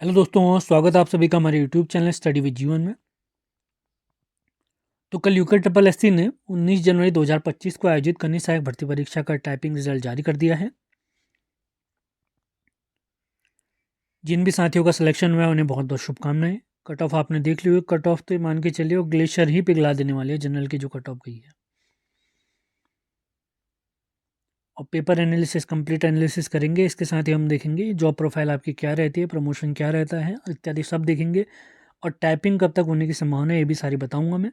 Hello दोस्तों, स्वागत है आप सभी का हमारे यूट्यूब चैनल स्टडी विद जीवन में। तो कल यूके ट्रिपल एससी ने 19 जनवरी 2025 को आयोजित कनीय सहायक भर्ती परीक्षा का टाइपिंग रिजल्ट जारी कर दिया है। जिन भी साथियों का सिलेक्शन हुआ है उन्हें बहुत बहुत शुभकामनाएं। कट ऑफ आपने देख ली हुई, कट ऑफ तो मान के चलिए वो ग्लेशियर ही पिघला देने वाली है जनरल की जो कट ऑफ गई है। और पेपर एनालिसिस, कंप्लीट एनालिसिस करेंगे। इसके साथ ही हम देखेंगे जॉब प्रोफाइल आपकी क्या रहती है, प्रमोशन क्या रहता है इत्यादि सब देखेंगे। और टाइपिंग कब तक होने की संभावना है ये भी सारी बताऊंगा मैं।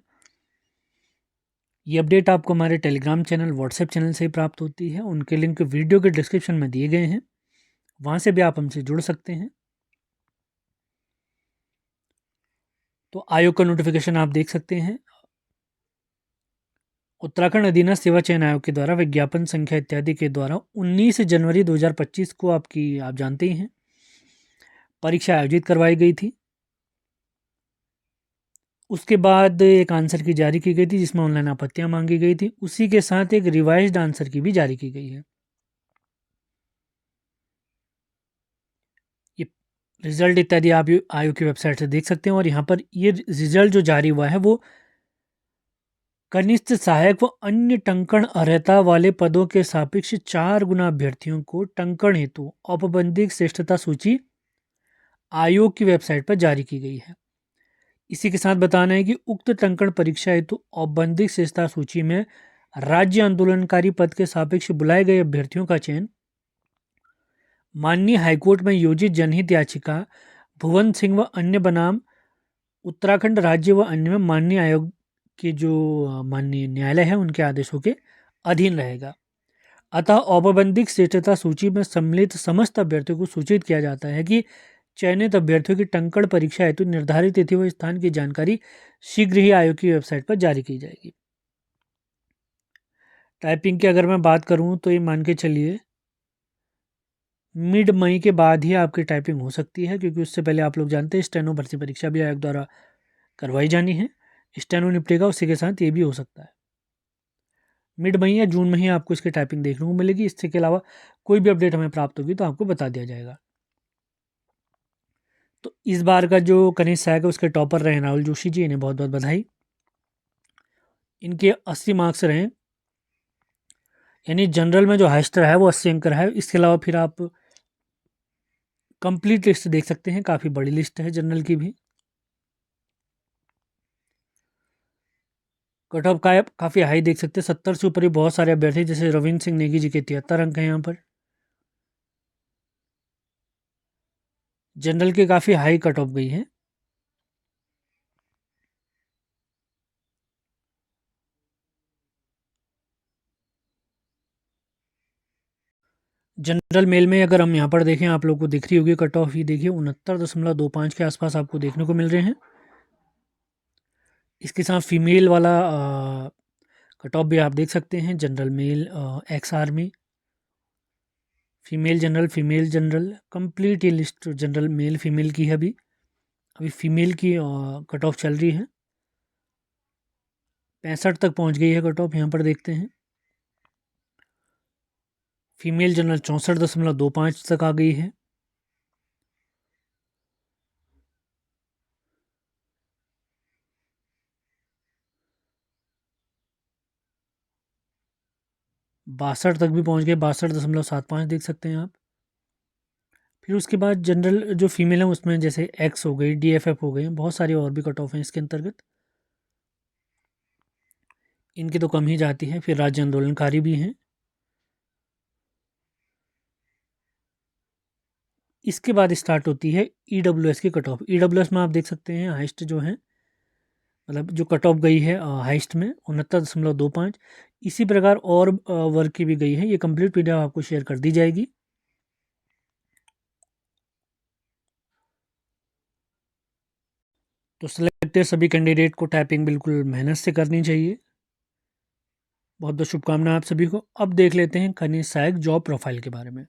ये अपडेट आपको हमारे टेलीग्राम चैनल, व्हाट्सएप चैनल से ही प्राप्त होती है। उनके लिंक वीडियो के डिस्क्रिप्शन में दिए गए हैं, वहाँ से भी आप हमसे जुड़ सकते हैं। तो आयोग का नोटिफिकेशन आप देख सकते हैं। उत्तराखंड अधीनस्थ सेवा चयन आयोग के द्वारा विज्ञापन संख्या इत्यादि के द्वारा 19 जनवरी 2025 को आप जानते ही हैं परीक्षा आयोजित करवाई गई थी। उसके बाद एक आंसर की जारी की गई थी जिसमें ऑनलाइन आपत्तियां मांगी गई थी। उसी के साथ एक रिवाइज्ड आंसर की भी जारी की गई है। ये रिजल्ट इत्यादि आप आयोग की वेबसाइट से देख सकते हैं। और यहाँ पर ये रिजल्ट जो जारी हुआ है वो कनिष्ठ सहायक व अन्य टंकण अर्हता वाले पदों के सापेक्ष 4 गुना अभ्यर्थियों को टंकण हेतु औपबंधिक श्रेष्ठता सूची आयोग की वेबसाइट पर जारी की गई है। इसी के साथ बताना है कि उक्त टंकण परीक्षा हेतु औपबंधिक श्रेष्ठता सूची में राज्य आंदोलनकारी पद के सापेक्ष बुलाए गए अभ्यर्थियों का चयन माननीय हाईकोर्ट में योजित जनहित याचिका भुवन सिंह व अन्य बनाम उत्तराखंड राज्य व अन्य में माननीय आयोग के जो माननीय न्यायालय है उनके आदेशों के अधीन रहेगा। अतः औपबंधिक श्रेष्ठता सूची में सम्मिलित समस्त अभ्यर्थियों को सूचित किया जाता है कि चयनित अभ्यर्थियों की टंकण परीक्षा हेतु निर्धारित तिथि व स्थान की जानकारी शीघ्र ही आयोग की वेबसाइट पर जारी की जाएगी। टाइपिंग की अगर मैं बात करूं तो ये मान के चलिए मिड मई के बाद ही आपकी टाइपिंग हो सकती है, क्योंकि उससे पहले आप लोग जानते हैं स्टेनो भर्ती परीक्षा भी आयोग द्वारा करवाई जानी है। स्टेनो निपटेगा, उसी के साथ ये भी हो सकता है। मिड मई या जून में ही आपको इसकी टाइपिंग देखने को मिलेगी। इसके अलावा कोई भी अपडेट हमें प्राप्त होगी तो आपको बता दिया जाएगा। तो इस बार का जो कनिष्ठ सहायक है उसके टॉपर रहे राहुल जोशी जी, इन्हें बहुत बहुत बधाई। इनके 80 मार्क्स रहे, यानी जनरल में जो हाईएस्ट रहा है वो 80 अंक रहा है। इसके अलावा फिर आप कंप्लीट लिस्ट देख सकते हैं, काफ़ी बड़ी लिस्ट है जनरल की भी। कट ऑफ का काफ़ी हाई देख सकते हैं, 70 से ऊपर ही बहुत सारे अभ्यर्थी, जैसे रविंद्र सिंह नेगी जी के 73 अंक हैं यहाँ पर। जनरल के काफ़ी हाई कट ऑफ गई है। जनरल मेल में अगर हम यहाँ पर देखें, आप लोग को दिख रही होगी कट ऑफ, ही देखिए 69.25 के आसपास आपको देखने को मिल रहे हैं। इसके साथ फीमेल वाला कट ऑफ भी आप देख सकते हैं। General mail, ex army, female general, complete ये लिस्ट जनरल मेल फीमेल की है। अभी फीमेल की कट ऑफ चल रही है, 65 तक पहुंच गई है कट ऑफ। यहाँ पर देखते हैं फीमेल जनरल 64.25 तक आ गई है। बासठ तक भी पहुंच गए, 62.75 देख सकते हैं आप। फिर उसके बाद जनरल जो फीमेल है उसमें जैसे एक्स हो गई, डीएफएफ हो गई, बहुत सारी और भी कट ऑफ हैं इसके अंतर्गत। इनकी तो कम ही जाती है। फिर राज्य आंदोलनकारी भी हैं। इसके बाद स्टार्ट होती है ईडब्ल्यूएस की कट ऑफ। ईडब्ल्यूएस में आप देख सकते हैं हाइस्ट जो है, मतलब जो कट ऑफ गई है हाइस्ट में 69.25। इसी प्रकार और वर्ग की भी गई है। ये कंप्लीट पीडीएफ आपको शेयर कर दी जाएगी। तो सिलेक्टेड सभी कैंडिडेट को टाइपिंग बिल्कुल मेहनत से करनी चाहिए। बहुत बहुत शुभकामनाएं आप सभी को। अब देख लेते हैं खनिज सहायक जॉब प्रोफाइल के बारे में।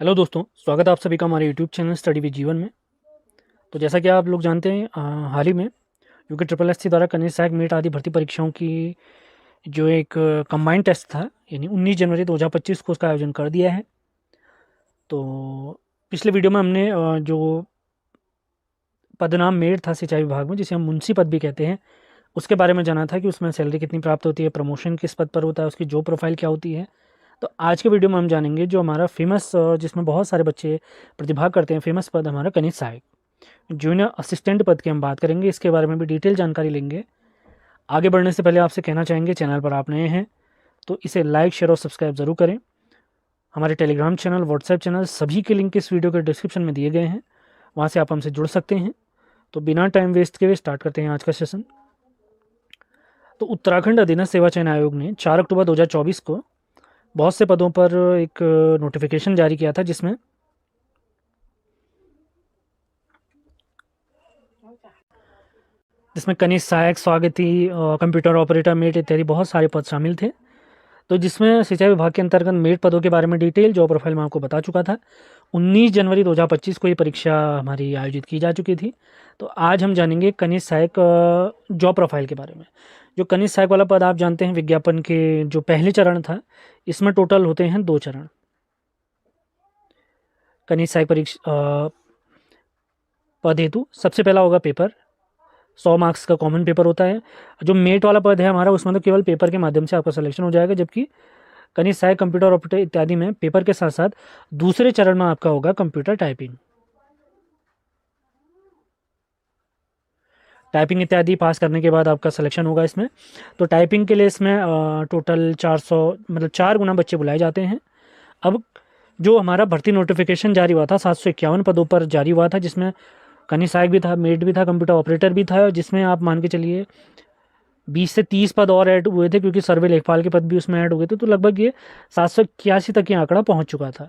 हेलो दोस्तों, स्वागत है आप सभी का हमारे यूट्यूब चैनल स्टडी विद जीवन में। तो जैसा कि आप लोग जानते हैं हाल ही में यूके ट्रिपल एससी द्वारा खनिज सहायक मीट आदि भर्ती परीक्षाओं की जो एक कंबाइंड टेस्ट था, यानी 19 जनवरी 2025 को उसका आयोजन कर दिया है। तो पिछले वीडियो में हमने जो पदनाम मेड था सिंचाई विभाग में, जिसे हम मुंशी पद भी कहते हैं, उसके बारे में जाना था कि उसमें सैलरी कितनी प्राप्त होती है, प्रमोशन किस पद पर होता है, उसकी जॉब प्रोफाइल क्या होती है। तो आज के वीडियो में हम जानेंगे जो हमारा फेमस, जिसमें बहुत सारे बच्चे प्रतिभाग करते हैं, फेमस पद हमारा कनिष्ठ सहायक जूनियर असिस्टेंट पद की हम बात करेंगे। इसके बारे में भी डिटेल जानकारी लेंगे। आगे बढ़ने से पहले आपसे कहना चाहेंगे, चैनल पर आप नए हैं तो इसे लाइक, शेयर और सब्सक्राइब ज़रूर करें। हमारे टेलीग्राम चैनल, व्हाट्सएप चैनल, सभी के लिंक इस वीडियो के डिस्क्रिप्शन में दिए गए हैं, वहाँ से आप हमसे जुड़ सकते हैं। तो बिना टाइम वेस्ट के स्टार्ट करते हैं आज का सेशन। तो उत्तराखंड अधीनस्थ सेवा चयन आयोग ने 4 अक्टूबर 2024 को बहुत से पदों पर एक नोटिफिकेशन जारी किया था, जिसमें कनिष्ठ सहायक, स्वागती, कंप्यूटर ऑपरेटर, मेट इत्यादि बहुत सारे पद शामिल थे। तो जिसमें सिंचाई विभाग के अंतर्गत मेट पदों के बारे में डिटेल जॉब प्रोफाइल में आपको बता चुका था। 19 जनवरी 2025 को ये परीक्षा हमारी आयोजित की जा चुकी थी। तो आज हम जानेंगे कनिष्ठ सहायक जॉब प्रोफाइल के बारे में। जो कनिष्ठ सहायक वाला पद आप जानते हैं, विज्ञापन के जो पहले चरण था, इसमें टोटल होते हैं 2 चरण। कनिष्ठ सहायक परीक्षा पद हेतु सबसे पहला होगा पेपर, 100 मार्क्स का कॉमन पेपर होता है। जो मेट वाला पद है हमारा, उसमें तो केवल पेपर के माध्यम से आपका सिलेक्शन हो जाएगा, जबकि कनिष्ठ सहायक, कंप्यूटर ऑपरेटर इत्यादि में पेपर के साथ साथ दूसरे चरण में आपका होगा कंप्यूटर टाइपिंग। टाइपिंग इत्यादि पास करने के बाद आपका सिलेक्शन होगा इसमें। तो टाइपिंग के लिए इसमें टोटल 400 मतलब 4 गुना बच्चे बुलाए जाते हैं। अब जो हमारा भर्ती नोटिफिकेशन जारी हुआ था, 751 पदों पर जारी हुआ था, जिसमें कनिष्ठ सहायक भी था, मेट भी था, कंप्यूटर ऑपरेटर भी था, जिसमें आप मान के चलिए 20 से 30 पद और ऐड हुए थे, क्योंकि सर्वे लेखपाल के पद भी उसमें ऐड हुए थे। तो लगभग ये 781 तक ये आंकड़ा पहुंच चुका था।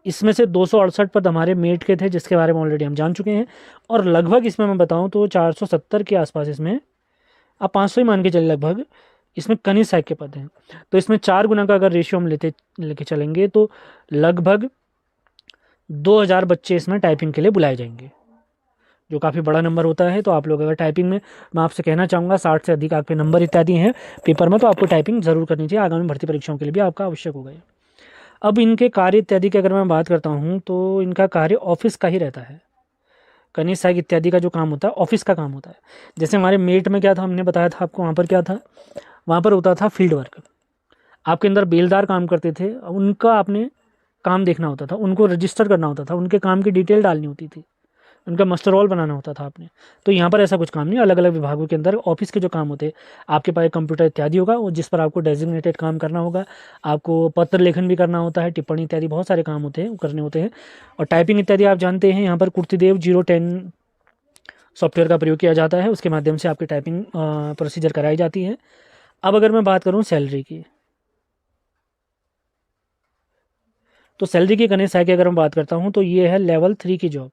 इसमें से 268 पद हमारे मेट के थे, जिसके बारे में ऑलरेडी हम जान चुके हैं। और लगभग इसमें मैं बताऊं तो 470 के आसपास, इसमें आप 500 ही मान के चले लगभग, इसमें कनिष्ठ सहायक के पद हैं। तो इसमें 4 गुना का अगर रेशियो हम लेके चलेंगे तो लगभग 2000 बच्चे इसमें टाइपिंग के लिए बुलाए जाएंगे, जो काफ़ी बड़ा नंबर होता है। तो आप लोग अगर टाइपिंग में, मैं आपसे कहना चाहूँगा 60 से अधिक आपके नंबर इत्यादि हैं पेपर में, तो आपको टाइपिंग ज़रूर करनी चाहिए। आगामी भर्ती परीक्षाओं के लिए भी आपका आवश्यक होगा। अब इनके कार्य इत्यादि की अगर मैं बात करता हूँ तो इनका कार्य ऑफिस का ही रहता है। कनिष्ठ सहायक इत्यादि का जो काम होता है, ऑफिस का काम होता है। जैसे हमारे मेट में क्या था, हमने बताया था आपको, वहाँ पर क्या था, वहाँ पर होता था फील्ड वर्क। आपके अंदर बेलदार काम करते थे, उनका आपने काम देखना होता था, उनको रजिस्टर करना होता था, उनके काम की डिटेल डालनी होती थी, उनका मास्टर रोल बनाना होता था आपने। तो यहाँ पर ऐसा कुछ काम नहीं, अलग अलग विभागों के अंदर ऑफिस के जो काम होते हैं, आपके पास कंप्यूटर इत्यादि होगा, वो जिस पर आपको डेजिग्नेटेड काम करना होगा। आपको पत्र लेखन भी करना होता है, टिप्पणी इत्यादि बहुत सारे काम होते हैं, वो करने होते हैं। और टाइपिंग इत्यादि आप जानते हैं, यहाँ पर कुर्तीदेव 010 सॉफ्टवेयर का प्रयोग किया जाता है, उसके माध्यम से आपकी टाइपिंग प्रोसीजर कराई जाती है। अब अगर मैं बात करूँ सैलरी की, तो सैलरी की कनिष्ठ सहायक की अगर मैं बात करता हूँ तो ये है लेवल 3 की जॉब,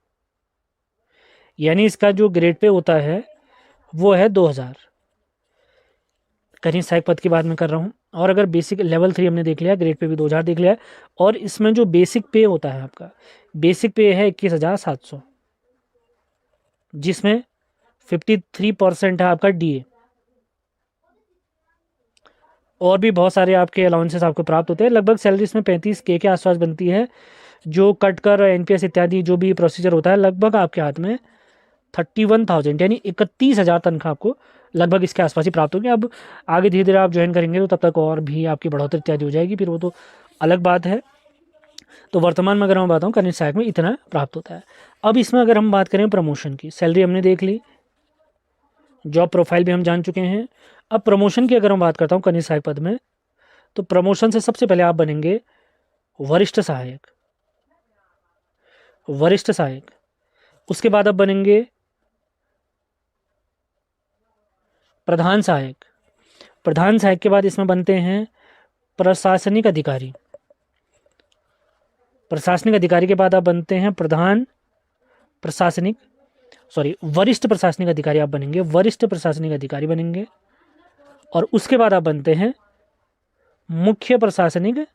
यानी इसका जो ग्रेड पे होता है वो है 2000। कनिष्ठ सहायक पद की बात मैं कर रहा हूँ। और अगर बेसिक लेवल 3 हमने देख लिया, ग्रेड पे भी 2000 देख लिया है, और इसमें जो बेसिक पे होता है आपका, बेसिक पे है 21,700, जिसमें 53% है आपका डीए। और भी बहुत सारे आपके अलाउंसेस आपको प्राप्त होते हैं। लगभग सैलरी इसमें 35K के आसपास बनती है, जो कट कर एनपीएस इत्यादि जो भी प्रोसीजर होता है, लगभग आपके हाथ में 31,000 यानी 31,000 तनख्वाह आपको लगभग इसके आसपास ही प्राप्त होगी। अब आगे धीरे धीरे आप ज्वाइन करेंगे तो तब तक और भी आपकी बढ़ोतरी इत्यादि हो जाएगी, फिर वो तो अलग बात है। तो वर्तमान में अगर मैं बताऊँ, कनिष्ठ सहायक में इतना प्राप्त होता है। अब इसमें अगर हम बात करें प्रमोशन की, सैलरी हमने देख ली, जॉब प्रोफाइल भी हम जान चुके हैं। अब प्रमोशन की अगर मैं बात करता हूँ कनिष्ठ सहायक पद में, तो प्रमोशन से सबसे पहले आप बनेंगे वरिष्ठ सहायक, वरिष्ठ सहायक। उसके बाद आप बनेंगे प्रधान सहायक, प्रधान सहायक के बाद इसमें बनते हैं प्रशासनिक अधिकारी, प्रशासनिक अधिकारी के बाद आप बनते हैं वरिष्ठ प्रशासनिक अधिकारी आप बनेंगे, वरिष्ठ प्रशासनिक अधिकारी बनेंगे। और उसके बाद आप बनते हैं मुख्य प्रशासनिक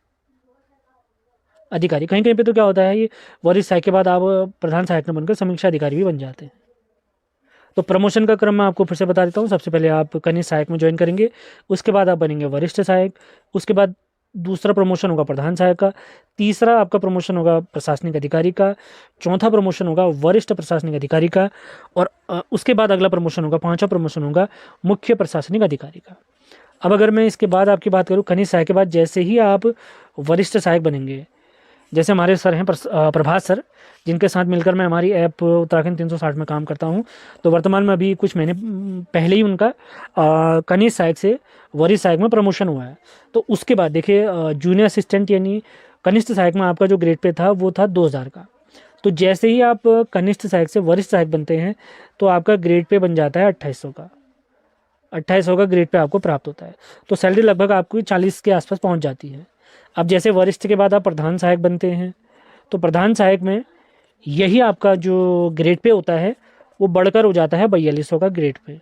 अधिकारी। कहीं कहीं पे तो क्या होता है, ये वरिष्ठ सहायक के बाद आप प्रधान सहायक न बनकर समीक्षा अधिकारी भी बन जाते हैं। तो प्रमोशन का क्रम मैं आपको फिर से बता देता हूँ। सबसे पहले आप कनिष्ठ सहायक में ज्वाइन करेंगे, उसके बाद आप बनेंगे वरिष्ठ सहायक, उसके बाद दूसरा प्रमोशन होगा प्रधान सहायक का, तीसरा आपका प्रमोशन होगा प्रशासनिक अधिकारी का, चौथा प्रमोशन होगा वरिष्ठ प्रशासनिक अधिकारी का, और उसके बाद अगला प्रमोशन होगा, पांचवा प्रमोशन होगा मुख्य प्रशासनिक अधिकारी का। अब अगर मैं इसके बाद आपकी बात करूँ खनिज सहायक के बाद, जैसे ही आप वरिष्ठ सहायक बनेंगे, जैसे हमारे सर हैं प्रभात सर, जिनके साथ मिलकर मैं हमारी ऐप उत्तराखंड 360 में काम करता हूँ, तो वर्तमान में अभी कुछ महीने पहले ही उनका खनिज सहायक से वरिष्ठ सहायक में प्रमोशन हुआ है। तो उसके बाद देखिए जूनियर असिस्टेंट यानी कनिष्ठ सहायक में आपका जो ग्रेड पे था वो था 2000 का। तो जैसे ही आप कनिष्ठ सहायक से वरिष्ठ सहायक बनते हैं तो आपका ग्रेड पे बन जाता है 2800 का। 2800 का ग्रेड पे आपको प्राप्त होता है। तो सैलरी लगभग आपको 40 के आसपास पहुंच जाती है। अब जैसे वरिष्ठ के बाद आप प्रधान सहायक बनते हैं, तो प्रधान सहायक में यही आपका जो ग्रेड पे होता है वो बढ़कर हो जाता है 4200 का ग्रेड पे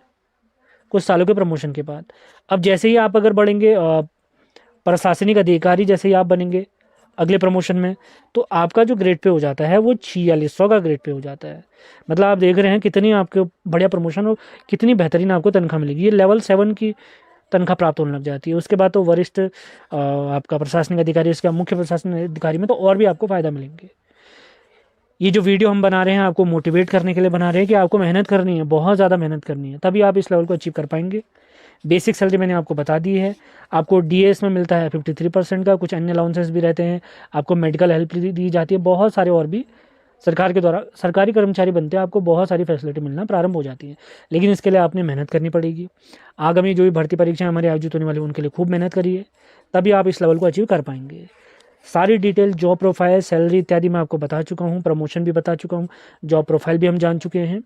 कुछ सालों के प्रमोशन के बाद। अब जैसे ही आप अगर बढ़ेंगे प्रशासनिक अधिकारी, जैसे ही आप बनेंगे अगले प्रमोशन में, तो आपका जो ग्रेड पे हो जाता है वो 4600 का ग्रेड पे हो जाता है। मतलब आप देख रहे हैं कितनी आपके बढ़िया प्रमोशन हो, कितनी बेहतरीन आपको तनख्वाह मिलेगी। ये लेवल 7 की तनख्वाह प्राप्त होने लग जाती है। उसके बाद तो वरिष्ठ आपका प्रशासनिक अधिकारी, उसके बाद मुख्य प्रशासनिक अधिकारी में तो और भी आपको फ़ायदा मिलेंगे। ये जो वीडियो हम बना रहे हैं आपको मोटिवेट करने के लिए बना रहे हैं कि आपको मेहनत करनी है, बहुत ज़्यादा मेहनत करनी है, तभी आप इस लेवल को अचीव कर पाएंगे। बेसिक सैलरी मैंने आपको बता दी है। आपको डीएस में मिलता है 53% का, कुछ अन्य अलाउंसेस भी रहते हैं, आपको मेडिकल हेल्प दी जाती है, बहुत सारे और भी सरकार के द्वारा सरकारी कर्मचारी बनते हैं, आपको बहुत सारी फैसिलिटी मिलना प्रारंभ हो जाती है। लेकिन इसके लिए आपने मेहनत करनी पड़ेगी। आगामी जो भी भर्ती परीक्षाएं हमारी आयोजित होने वाली उनके लिए खूब मेहनत करिए, तभी आप इस लेवल को अचीव कर पाएंगे। सारी डिटेल, जॉब प्रोफाइल, सैलरी इत्यादि मैं आपको बता चुका हूँ, प्रमोशन भी बता चुका हूँ, जॉब प्रोफाइल भी हम जान चुके हैं।